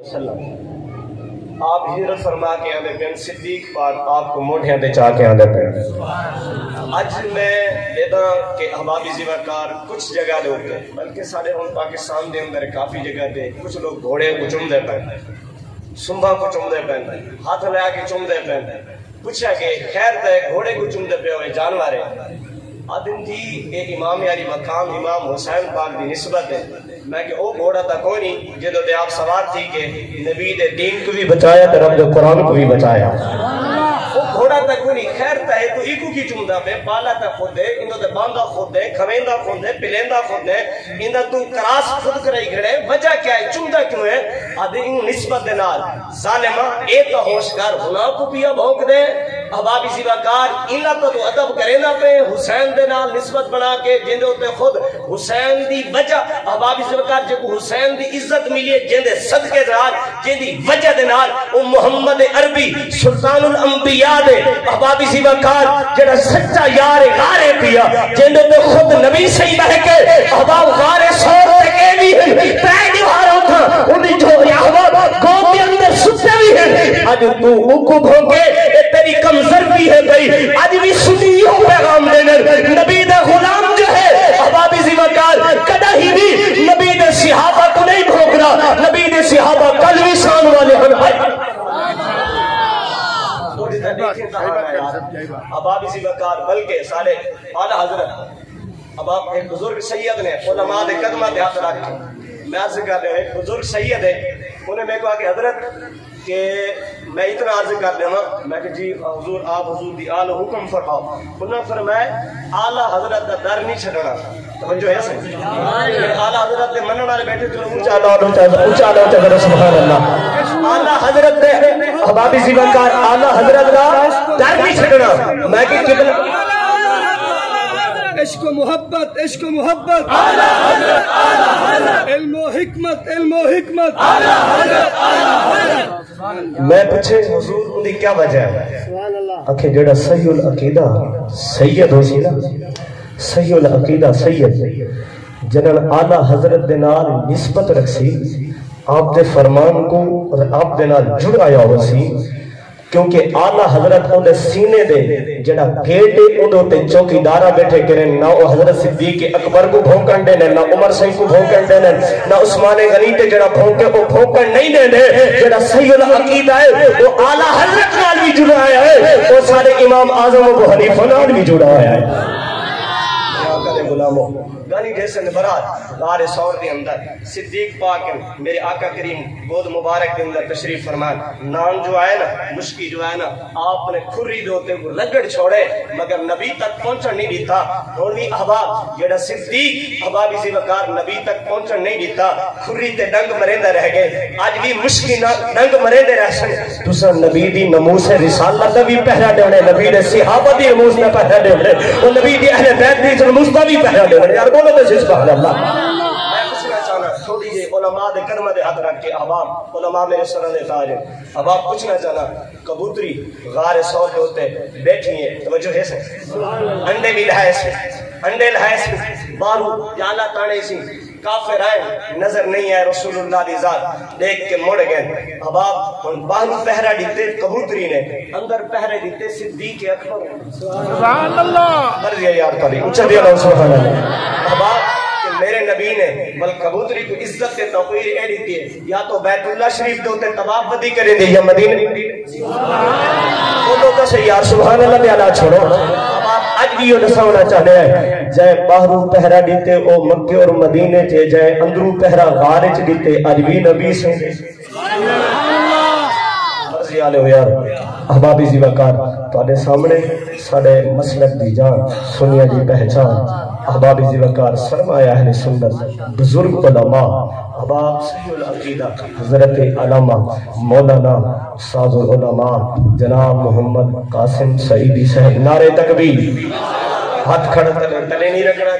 وسلم آپ ہجرت فرما کے آدھے پین صدیق پاک آپ کو موڑھیاں دے چاہ کے آدھے پین اج میں دیتا کہ احبابی زیوکار کچھ جگہ دے ہوتے ہیں بلکہ سارے ہم پاکستان دے اندر کافی جگہ دے کچھ لوگ گھوڑے کو چم دے پین سنبھا کو چم دے پین ہاتھ لیا کے چم دے پین پوچھا کہ خیر دے گھوڑے کو چم دے پہ ہوئے جانوارے آدم تھی کہ امام یاری مقام امام حسین پاک دی نسبت ہے میں کہ او گھوڑا تا کوئی نہیں جدو دے آپ سوار تھی کہ نبی دے دین کو بھی بچایا تو رب دے قرآن کو بھی بچایا او گھوڑا تا کوئی نہیں خیر تا ہے تو ایکو کی چمدہ پہ پالا تا خود دے اندو دے باندہ خود دے کھویندہ خود دے پلیندہ خود دے اندہ تو کراس خود کرائی گھڑے وجہ کیا ہے چمدہ کیوں ہے آدھے ان نسبت دے نال ظالمہ ایک ہوشکار گناہ کو پیا بھونک دے احبابی زیوکار انہا تو ادب کرے نہ پہ حسین دے نال نسبت بنا کے جندے ہوتے خود حسین دی وجہ احبابی زیوکار جے کو حسین دی عزت ملیے جندے صدقے نال جندی وجہ دے نال او محمد عربی سلطان الانبیاء دے احبابی زیوکار جڑا سچا یار غارے پیا جندے تے خود نبی سے ہی بہکے احباب غارے سور تکے بھی ہیں پہے دیواروں تھا انہیں جو احباب گو کے اندر ستے بھی ہیں آج تو ان کو بھونکے تیری کمزر بھی ہے بھئی آج بھی سنیوں پیغام دینے نبی دا غلام جو ہے احبابی زیوکار کدہ ہی بھی نبی دے صحابہ کو نہیں بھوکنا نبی دے صحابہ قلبی شان والے ہن احبابی زیوکار بلکہ سارے اعلیٰ حضرت اب آپ ایک بزرگ سید نے علماء دے قدمہ دے ہاتھ رکھیں میں عرض کر رہے ہیں ایک بزرگ سید ہے انہیں میں کہا کہ حضرت کہ میں اتنا عرض کر رہا ہوں میں کہ جی حضور آپ حضور دی آل حکم فرماؤ انہوں نے فرمائے اعلیٰ حضرت دا در نہیں چھڑنا توجہ ہے صحیح اعلیٰ حضرت دے منن والے بیٹھے تو اونچا اللہ کرو سبحان اللہ اعلیٰ حضرت دے احبابی زیوکار اعلیٰ حضرت دا در نہیں چھڑنا میں کہ کتنا عشق و محبت علم و حکمت میں پچھے حضور انہی کیا وجہ ہے اکھے جڑا صحیح العقیدہ سید ہو سی نا صحیح العقیدہ سید جنن اعلیٰ حضرت دے نال نسبت رکھ سی آپ دے فرمان کو اور آپ دے نال جڑ آیا ہو سی کیونکہ اعلیٰ حضرت انہوں نے سینے دے جڑا گیٹے انہوں تے چوکی دارہ بیٹھے کریں نہ وہ حضرت صدیق اکبر کو بھونکن دینے نہ عمر سنگھ کو بھونکن دینے نہ عثمان غنی تے جڑا بھونکے وہ بھونکن نہیں دینے جڑا صحیح العقیدہ ہے وہ اعلیٰ حضرت نال بھی جڑا آیا ہے وہ سارے امام اعظم ابو حنیفہ نال بھی جڑا آیا ہے غلاموں گانی جیسے نبرات غار سور دے اندر صدیق پاک میرے آقا کریم بود مبارک دے اندر تشریف فرمان نام جو آئے نا مشکی جو آئے نا آپ نے کھری دوتے کو لگڑ چھوڑے مگر نبی تک پہنچن نہیں دیتا ہونوی احباب جڑا صدیق احبابی زیوکار نبی تک پہنچن نہیں دیتا کھری تے ڈنگ مریندہ رہ گئے آج بھی مشکی ڈنگ مریندہ رہ سن تسا نبی دی نموس رسالت بھی پہرا دیونے نبی دے صحابہ دی نموس نے پہرا دیونے اور نبی دی اہل بیت دی نموس بھی پہرا دیونے یار بولو میں سبحان اللہ میں پوچھنا چاہنا تھوڑی جی علماء دے کرمہ دے حد رکھ کے احباب علماء میرے سرن دے تاج ہیں احباب پوچھنا چاہنا کبوتری غار سور کے ہوتے بیٹھی ہیں توجہ ہے سے انڈے بھی لہائے سے انڈے لہائے سے بارو جالا تانے سی کافر آئے نظر نہیں آئے رسول اللہ دی ذات دیکھ کے مڑ گئے احباب ان بارو پہرہ دیتے کبوتری نے اندر پہرے دیتے صدیق اکبر سبحان اللہ مرضی ہے یار تعالی اچھا دیا اللہ سبحان اللہ احباب میرے نبی نے بل کبوتری کو عزت سے توقیر اے دیتی ہے یا تو بیت اللہ شریف دوتے طواف بدی کریں دے یا مدینہ وہ دوتا سے یار سبحان اللہ دے اللہ چھوڑو آج بھی یہ نسونا چاہنے ہیں جائے باہرو پہرہ دیتے او مکہ اور مدینے چے جائے اندرو پہرہ غارچ دیتے آج بھی نبی سے مرضی آلے ہو یار احبابی زیوکار تو آنے سامنے ساڑے مسلک دی جان سنیا دی پہچان احبابی زیوکار سرمایہ اہل سنت بزرگ علماء احباب صحیح العقیدہ حضرت علامہ مولانا استاذ العلماء جناب محمد قاسم سعیدی صاحب نعرہ تکبیر ہاتھ کھڑا تلے نہیں رکھنا